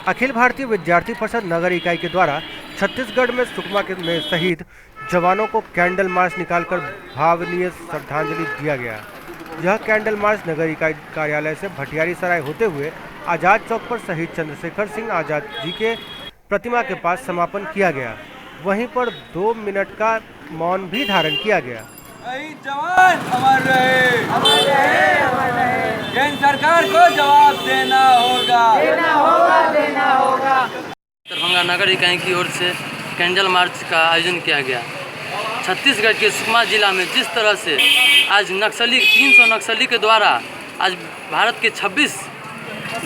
अखिल भारतीय विद्यार्थी परिषद नगर इकाई के द्वारा छत्तीसगढ़ में सुकमा में शहीद जवानों को कैंडल मार्च निकालकर भावनीय श्रद्धांजलि दिया गया। यह कैंडल मार्च नगर इकाई कार्यालय से भटियारी सराय होते हुए आज़ाद चौक पर शहीद चंद्रशेखर सिंह आज़ाद जी के प्रतिमा के पास समापन किया गया। वहीं पर 2 मिनट का मौन भी धारण किया गया। जवान अमर रहे, अमर रहे, अमर रहे। केंद्र सरकार को जवाब देना होगा, देना होगा, देना होगा। दरभंगा नगर इकाई की ओर से कैंडल मार्च का आयोजन किया गया। छत्तीसगढ़ के सुकमा जिला में जिस तरह से आज नक्सली 300 नक्सली के द्वारा आज भारत के 26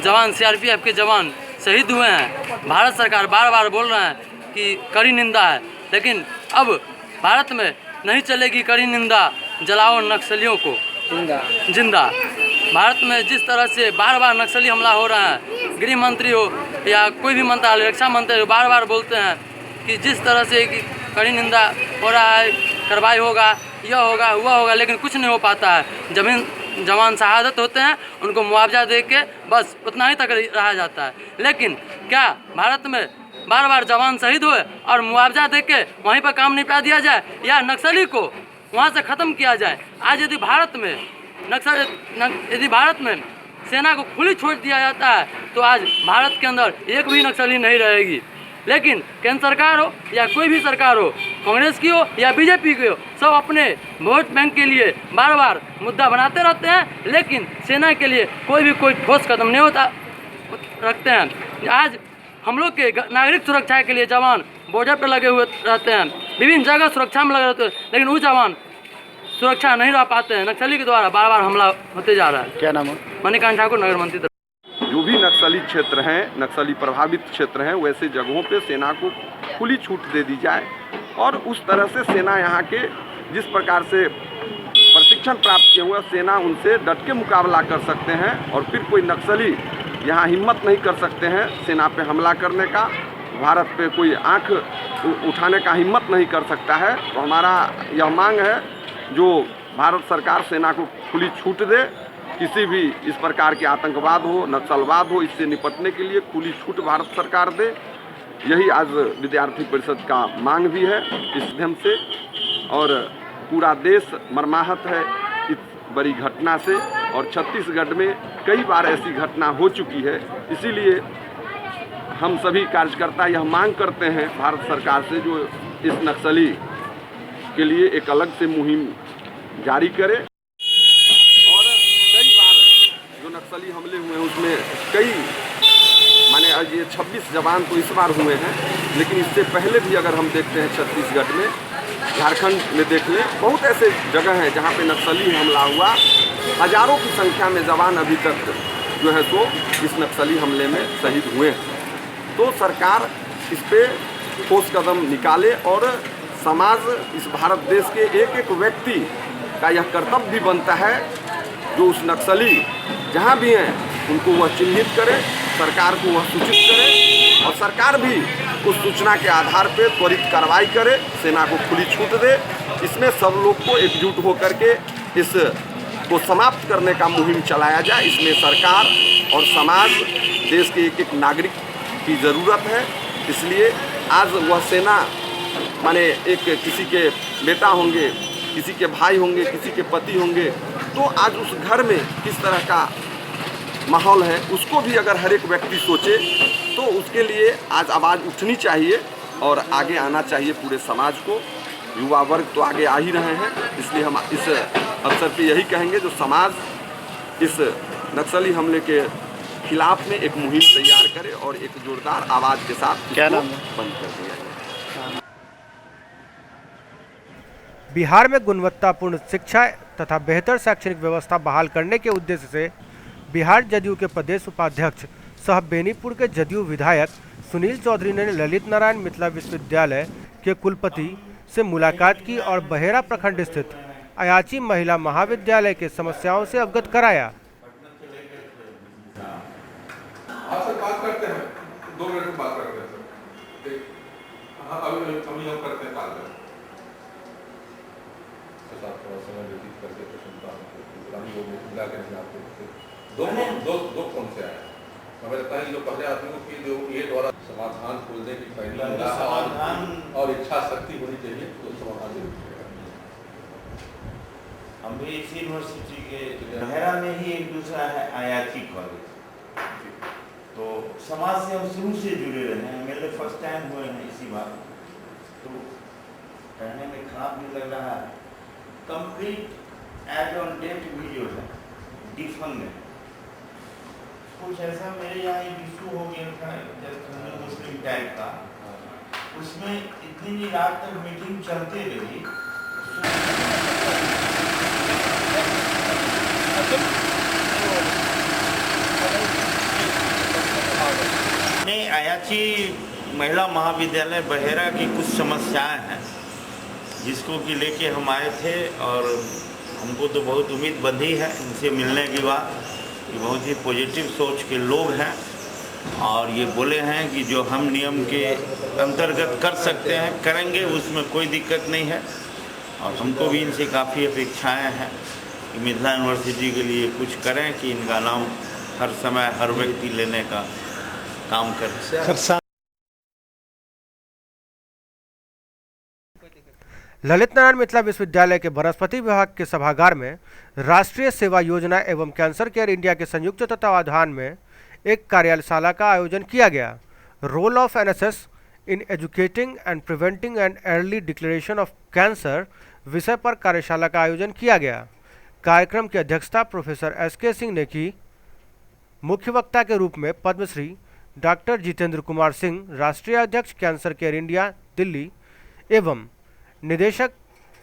जवान सीआरपीएफ के जवान शहीद हुए हैं। भारत सरकार बार बार बोल रहे हैं कि कड़ी निंदा है, लेकिन अब भारत में नहीं चलेगी कड़ी निंदा, जलाओ नक्सलियों को जिंदा। भारत में जिस तरह से बार बार नक्सली हमला हो रहा है, गृह मंत्री हो या कोई भी मंत्रालय, रक्षा मंत्री हो, बार बार बोलते हैं कि जिस तरह से कड़ी निंदा हो रहा है, कार्रवाई होगा, यह होगा, वह होगा, लेकिन कुछ नहीं हो पाता है। जवान शहादत होते हैं, उनको मुआवजा दे के बस उतना ही तक रहा जाता है। लेकिन क्या भारत में बार बार जवान शहीद हुए और मुआवजा दे के वहीं पर काम निपटा दिया जाए या नक्सली को वहाँ से ख़त्म किया जाए? आज यदि भारत में सेना को खुली छूट दिया जाता है तो आज भारत के अंदर एक भी नक्सली नहीं रहेगी। लेकिन केंद्र सरकार हो या कोई भी सरकार हो, कांग्रेस की हो या बीजेपी की हो, सब अपने वोट बैंक के लिए बार बार मुद्दा बनाते रहते हैं, लेकिन सेना के लिए कोई ठोस कदम नहीं होता रखते हैं। आज हम लोग के नागरिक सुरक्षा के लिए जवान बॉर्डर पर लगे हुए रहते हैं, विभिन्न जगह सुरक्षा में लगे रहते हैं, लेकिन वो जवान सुरक्षा नहीं रह पाते हैं। नक्सली के द्वारा बार बार हमला होते जा रहा है। क्या नाम है? मणिकांत ठाकुर, नगर मंत्री। जो भी नक्सली क्षेत्र हैं, नक्सली प्रभावित क्षेत्र हैं, वैसे जगहों पे सेना को खुली छूट दे दी जाए और उस तरह से सेना यहाँ के जिस प्रकार से प्रशिक्षण प्राप्त किए हुए सेना उनसे डट के मुकाबला कर सकते हैं और फिर कोई नक्सली यहाँ हिम्मत नहीं कर सकते हैं सेना पे हमला करने का, भारत पे कोई आंख उठाने का हिम्मत नहीं कर सकता है। तो हमारा यह मांग है जो भारत सरकार सेना को खुली छूट दे, किसी भी इस प्रकार के आतंकवाद हो, नक्सलवाद हो, इससे निपटने के लिए खुली छूट भारत सरकार दे। यही आज विद्यार्थी परिषद का मांग भी है इस माध्यम से। और पूरा देश मर्माहत है इस बड़ी घटना से और छत्तीसगढ़ में कई बार ऐसी घटना हो चुकी है। इसीलिए हम सभी कार्यकर्ता यह मांग करते हैं भारत सरकार से जो इस नक्सली के लिए एक अलग से मुहिम जारी करे। और कई बार जो नक्सली हमले हुए हैं उसमें कई माने आज ये 26 जवान तो इस बार हुए हैं, लेकिन इससे पहले भी अगर हम देखते हैं छत्तीसगढ़ में, झारखंड में देख लें, बहुत ऐसे जगह हैं जहाँ पे नक्सली हमला हुआ, हजारों की संख्या में जवान अभी तक जो है तो इस नक्सली हमले में शहीद हुए हैं। तो सरकार इस पे ठोस कदम निकाले और समाज, इस भारत देश के एक एक व्यक्ति का यह कर्तव्य भी बनता है जो उस नक्सली जहाँ भी हैं उनको वह चिन्हित करे, सरकार को वह सूचित करे और सरकार भी उस सूचना के आधार पर त्वरित कार्रवाई करे, सेना को खुली छूट दे। इसमें सब लोग को एकजुट होकर के इस को समाप्त करने का मुहिम चलाया जाए। इसमें सरकार और समाज, देश के एक एक नागरिक की ज़रूरत है। इसलिए आज वह सेना माने एक किसी के बेटा होंगे, किसी के भाई होंगे, किसी के पति होंगे, तो आज उस घर में किस तरह का माहौल है उसको भी अगर हर एक व्यक्ति सोचे तो उसके लिए आज आवाज़ उठनी चाहिए और आगे आना चाहिए पूरे समाज को। युवा वर्ग तो आगे आ ही रहे हैं, इसलिए हम इस अवसर पे यही कहेंगे जो समाज इस नक्सली हमले के खिलाफ में एक मुहिम तैयार करे और एक जोरदार आवाज़ के साथ इसको बंद कर दिया जाए। बिहार में गुणवत्तापूर्ण शिक्षा तथा बेहतर शैक्षणिक व्यवस्था बहाल करने के उद्देश्य से बिहार जदयू के प्रदेश उपाध्यक्ष सह बेनीपुर के जदयू विधायक सुनील चौधरी ने ललित नारायण मिथिला विश्वविद्यालय के कुलपति से मुलाकात की और बहेरा प्रखंड स्थित अयाची महिला महाविद्यालय के समस्याओं से अवगत कराया। सर बात करते हैं, 2 मिनट में बात करते हैं सर। हाँ अभी हम करते हैं बात थोड़ा समय व्यतीत करके तो सुनता हूँ। दो कौन से आए हमें लगता है कि जो पहले आदमियों की जो ये द्वारा समाधान खोजने की पहली निगाह समाधान और इच्छा शक्ति होनी चाहिए तो समाधान जरूर मिलेगा। हम भी इसी यूनिवर्सिटी के बहरा में ही एक दूसरा है IIT कॉलेज, तो समाज से हम शुरू से जुड़े रहे हैं। मेरे फर्स्ट टाइम हुए हैं इसी बात, तो कहने में खराब भी लग रहा है। Complete add on date video है, डिफंग है। कुछ ऐसा मेरे यहाँ एक इशू हो गया था जस्ट हिंदू मुस्लिम टाइप का, उसमें इतनी रात तक मीटिंग चलते रही। नहीं, IIT महिला महाविद्यालय बहेरा की कुछ समस्याएं हैं जिसको कि लेके हम आए थे, और हमको तो बहुत उम्मीद बंधी है इनसे मिलने के बाद कि बहुत ही पॉजिटिव सोच के लोग हैं, और ये बोले हैं कि जो हम नियम के अंतर्गत कर सकते हैं करेंगे, उसमें कोई दिक्कत नहीं है। और हमको भी इनसे काफ़ी अपेक्षाएं हैं कि मिथिला यूनिवर्सिटी के लिए कुछ करें कि इनका नाम हर समय हर व्यक्ति लेने का काम करे। ललित नारायण मिथिला विश्वविद्यालय के वनस्पति विभाग के सभागार में राष्ट्रीय सेवा योजना एवं कैंसर केयर इंडिया के संयुक्त तत्वावधान में एक कार्यशाला का आयोजन किया गया। Role of NSS in educating and preventing and early declaration of cancer विषय पर कार्यशाला का आयोजन किया गया। कार्यक्रम की अध्यक्षता प्रोफेसर SK सिंह ने की। मुख्य वक्ता के रूप में पद्मश्री डॉक्टर जितेंद्र कुमार सिंह, राष्ट्रीय अध्यक्ष कैंसर केयर इंडिया दिल्ली एवं निदेशक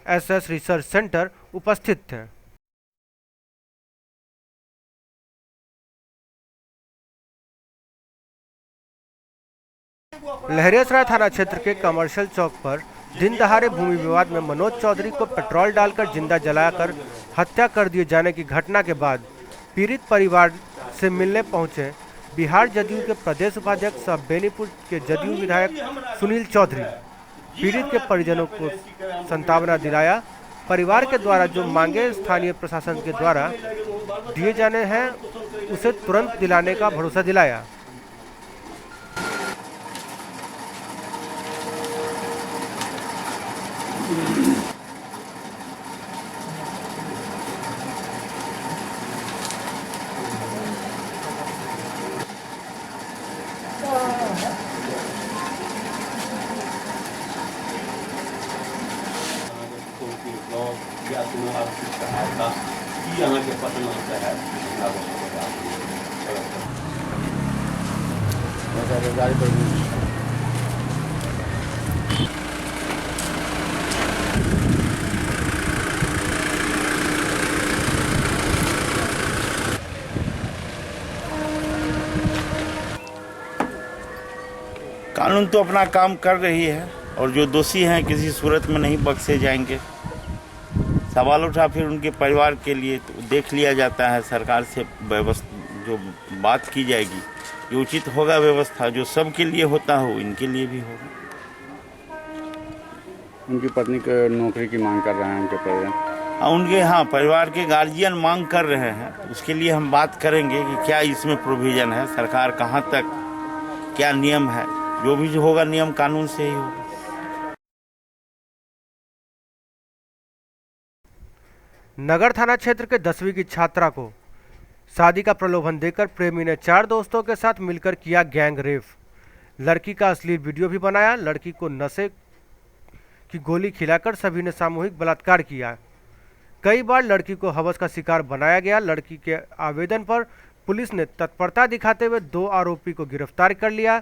SS रिसर्च सेंटर उपस्थित थे। लहरियासराय थाना क्षेत्र के कमर्शियल चौक पर दिन दहाड़े भूमि विवाद में मनोज चौधरी को पेट्रोल डालकर जिंदा जलाकर हत्या कर दिए जाने की घटना के बाद पीड़ित परिवार से मिलने पहुंचे बिहार जदयू के प्रदेश उपाध्यक्ष सह बेनीपुर के जदयू विधायक सुनील चौधरी। पीड़ित के परिजनों को सांत्वना दिलाया। परिवार के द्वारा जो मांगे स्थानीय प्रशासन के द्वारा दिए जाने हैं उसे तुरंत दिलाने का भरोसा दिलाया। या कोनो आर्थिक सहायता की अहाँके पटना से है कानून तो अपना काम कर रही है, और जो दोषी हैं किसी सूरत में नहीं बख्शे जाएंगे। सवाल उठा फिर उनके परिवार के लिए तो देख लिया जाता है, सरकार से व्यवस्था जो बात की जाएगी ये उचित होगा। व्यवस्था जो सबके लिए होता हो इनके लिए भी होगा। उनकी पत्नी को नौकरी की मांग कर रहे हैं उनके परिवार। उनके परिवार के गार्जियन मांग कर रहे हैं, उसके लिए हम बात करेंगे कि क्या इसमें प्रोविज़न है, सरकार कहाँ तक क्या नियम है। जो भी होगा नियम कानून से ही होगा। नगर थाना क्षेत्र के 10वीं की छात्रा को शादी का प्रलोभन देकर प्रेमी ने 4 दोस्तों के साथ मिलकर किया गैंग रेप। लड़की का अश्लील वीडियो भी बनाया। लड़की को नशे की गोली खिलाकर सभी ने सामूहिक बलात्कार किया। कई बार लड़की को हवस का शिकार बनाया गया। लड़की के आवेदन पर पुलिस ने तत्परता दिखाते हुए 2 आरोपी को गिरफ्तार कर लिया।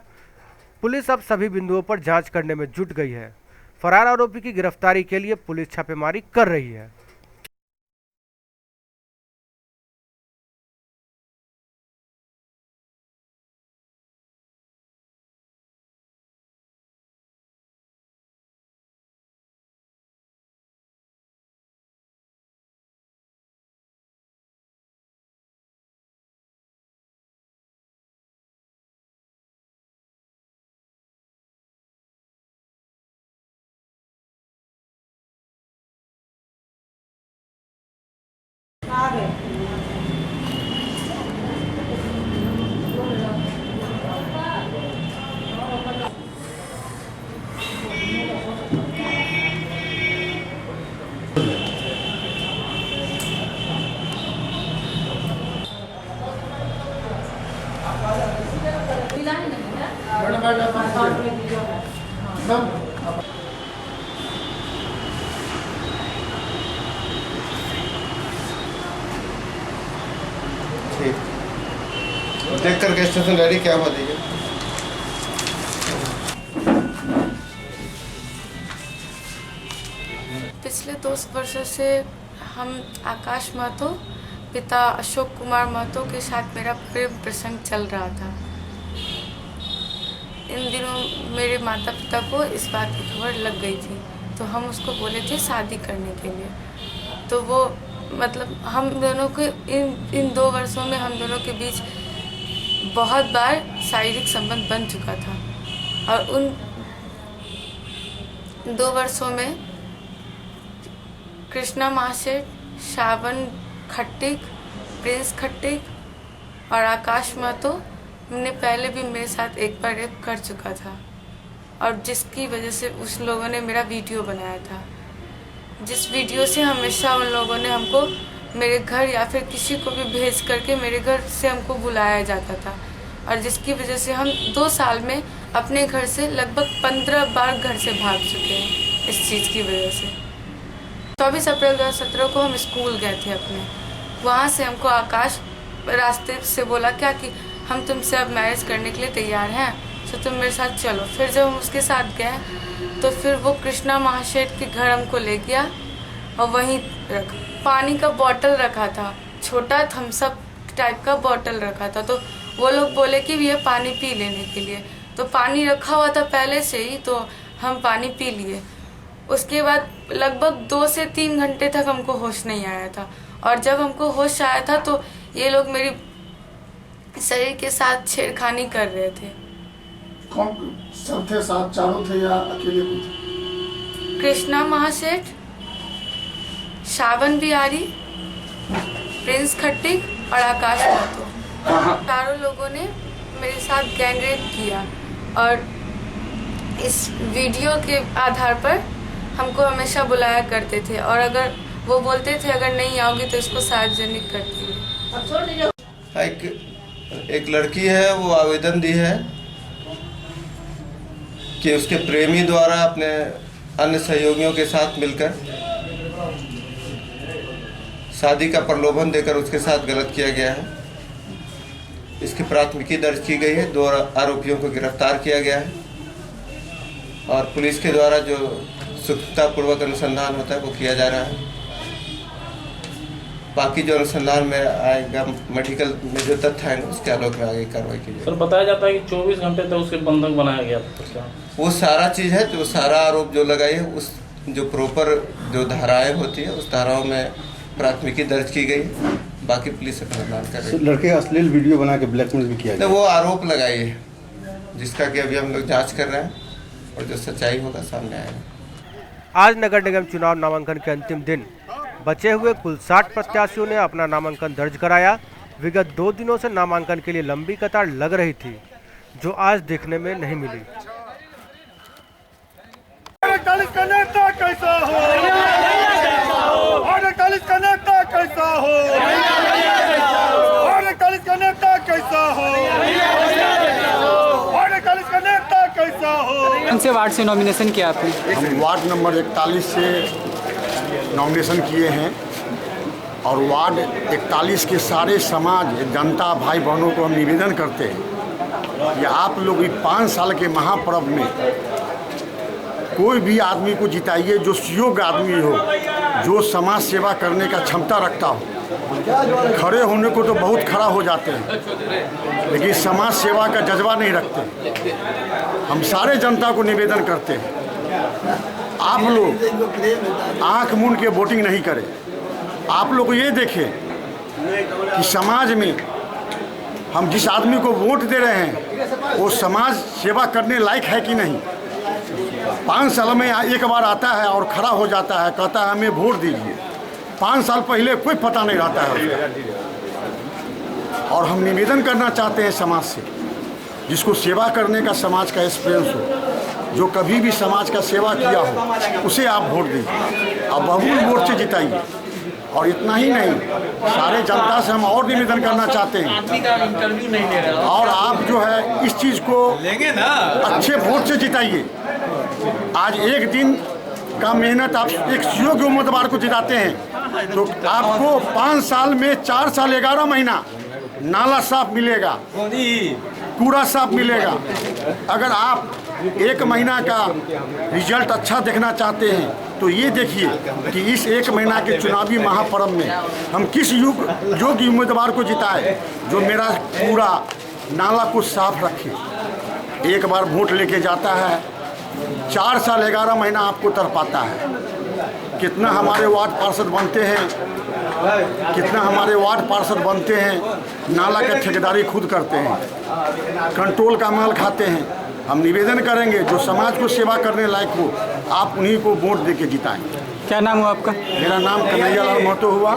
पुलिस अब सभी बिंदुओं पर जांच करने में जुट गई है। फरार आरोपी की गिरफ्तारी के लिए पुलिस छापेमारी कर रही है। देख करके स्टेशन रेडी क्या हुआ दीजिए। पिछले 2 वर्षों से हम आकाश महतो पिता अशोक कुमार महतो के साथ मेरा प्रेम प्रसंग चल रहा था। इन दिनों मेरे माता पिता को इस बात की खबर लग गई थी, तो हम उसको बोले थे शादी करने के लिए। तो वो मतलब हम दोनों के इन 2 वर्षों में हम दोनों के बीच बहुत बार शारीरिक संबंध बन चुका था। और उन 2 वर्षों में कृष्णा महाशेठ, श्रावण खट्टिक, प्रिंस खट्टिक और आकाश महतो ने पहले भी मेरे साथ एक बार रेप कर चुका था, और जिसकी वजह से उस लोगों ने मेरा वीडियो बनाया था। जिस वीडियो से हमेशा उन लोगों ने हमको मेरे घर या फिर किसी को भी भेज करके मेरे घर से हमको बुलाया जाता था, और जिसकी वजह से हम 2 साल में अपने घर से लगभग 15 बार घर से भाग चुके हैं इस चीज़ की वजह से। 24 अप्रैल 2017 को हम स्कूल गए थे अपने, वहाँ से हमको आकाश रास्ते से बोला क्या कि हम तुमसे अब मैरिज करने के लिए तैयार हैं, तो तुम मेरे साथ चलो। फिर जब हम उसके साथ गए तो फिर वो कृष्णा महाशेठ के घर हमको ले गया और वहीं पानी का बॉटल रखा था, छोटा थम्सअप टाइप का बॉटल रखा था। तो वो लोग बोले कि ये पानी पी लेने के लिए, तो पानी रखा हुआ था पहले से ही, तो हम पानी पी लिए। उसके बाद लगभग 2 से 3 घंटे तक हमको होश नहीं आया था, और जब हमको होश आया था तो ये लोग मेरी शरीर के साथ छेड़खानी कर रहे थे। कौन सब थे साथ? चारों थे या अकेले थे? कृष्णा महाशेठ, श्रावण बिहारी, प्रिंस खट्टिक और आकाश महतो, चारों लोगों ने मेरे साथ गैंग रेप किया। और इस वीडियो के आधार पर हमको हमेशा बुलाया करते थे, और अगर वो बोलते थे अगर नहीं आओगी तो इसको सार्वजनिक कर दिए। एक लड़की है, वो आवेदन दी है कि उसके प्रेमी द्वारा अपने अन्य सहयोगियों के साथ मिलकर शादी का प्रलोभन देकर उसके साथ गलत किया गया है। इसकी प्राथमिकी दर्ज की गई है, 2 आरोपियों को गिरफ्तार किया गया है, और पुलिस के द्वारा जो सूक्ष्मतापूर्वक अनुसंधान होता है वो किया जा रहा है। बाकी जो अनुसंधान में आएगा, मेडिकल में जो तथ्य आएंगे उसके आलोक में आगे कार्रवाई की जाएगी। सर बताया जाता है कि 24 घंटे तक उसके बंधक बनाया गया था। वो सारा चीज़ है, जो सारा आरोप जो लगाई है, उस जो प्रॉपर जो धाराएं होती है उस धाराओं में प्राथमिकी दर्ज की गई। बाकी पुलिस अनुसंधान कर रही है। लड़के अश्लील वीडियो बना के ब्लैकमेल भी किया तो वो आरोप लगाई है, जिसका कि अभी हम लोग जाँच कर रहे हैं, और जो सच्चाई होगा सामने आएगा। आज नगर निगम चुनाव नामांकन के अंतिम दिन बचे हुए कुल 60 प्रत्याशियों ने अपना नामांकन दर्ज कराया। विगत 2 दिनों से नामांकन के लिए लंबी कतार लग रही थी, जो आज देखने में नहीं मिली। 48 का नेता कैसा हो? 48 का नेता कैसा हो? 48 का नेता कैसा हो? 48 का नेता कैसा हो? कौन से वार्ड से नॉमिनेशन किया आपने? हम वार्ड नंबर 41 से नॉमिनेशन किए हैं, और वार्ड 41 के सारे समाज जनता भाई बहनों को हम निवेदन करते हैं कि आप लोग 5 साल के महापर्व में कोई भी आदमी को जिताइए जो योग्य आदमी हो, जो समाज सेवा करने का क्षमता रखता हो। खड़े होने को तो बहुत खड़ा हो जाते हैं, लेकिन समाज सेवा का जज्बा नहीं रखते। हम सारे जनता को निवेदन करते हैं, आप लोग आंख मूंद के वोटिंग नहीं करें। आप लोग ये देखें कि समाज में हम जिस आदमी को वोट दे रहे हैं वो समाज सेवा करने लायक है कि नहीं। 5 साल में एक बार आता है और खड़ा हो जाता है, कहता है हमें वोट दीजिए। 5 साल पहले कोई पता नहीं रहता है उसका। और हम निवेदन करना चाहते हैं समाज से, जिसको सेवा करने का समाज का एक्सपीरियंस हो, जो कभी भी समाज का सेवा किया हो, उसे आप वोट दीजिए और बहुमूल्य वोट से जिताइए। और इतना ही नहीं, सारे जनता से हम और निवेदन करना चाहते हैं इंटरव्यू नहीं ले रहा और आप जो है इस चीज़ को लेंगे ना, अच्छे वोट से जिताइए। आज एक दिन का मेहनत आप एक योग्य उम्मीदवार को जिताते हैं तो आपको 5 साल में 4 साल 11 महीना नाला साफ मिलेगा, कूड़ा साफ मिलेगा। अगर आप 1 महीना का रिजल्ट अच्छा देखना चाहते हैं तो ये देखिए कि इस 1 महीना के चुनावी महापर्व में हम किस योग्य उम्मीदवार को जिताए जो मेरा पूरा नाला को साफ रखे। एक बार वोट लेके जाता है, 4 साल 11 महीना आपको तर पाता है। कितना हमारे वार्ड पार्षद बनते हैं, कितना हमारे वार्ड पार्षद बनते हैं, नाला का ठेकेदारी खुद करते हैं, कंट्रोल का माल खाते हैं। हम निवेदन करेंगे जो समाज को सेवा करने लायक हो, आप उन्हीं को वोट देके जिताएं। क्या नाम हुआ आपका? मेरा नाम कन्हैया लाल महतो हुआ।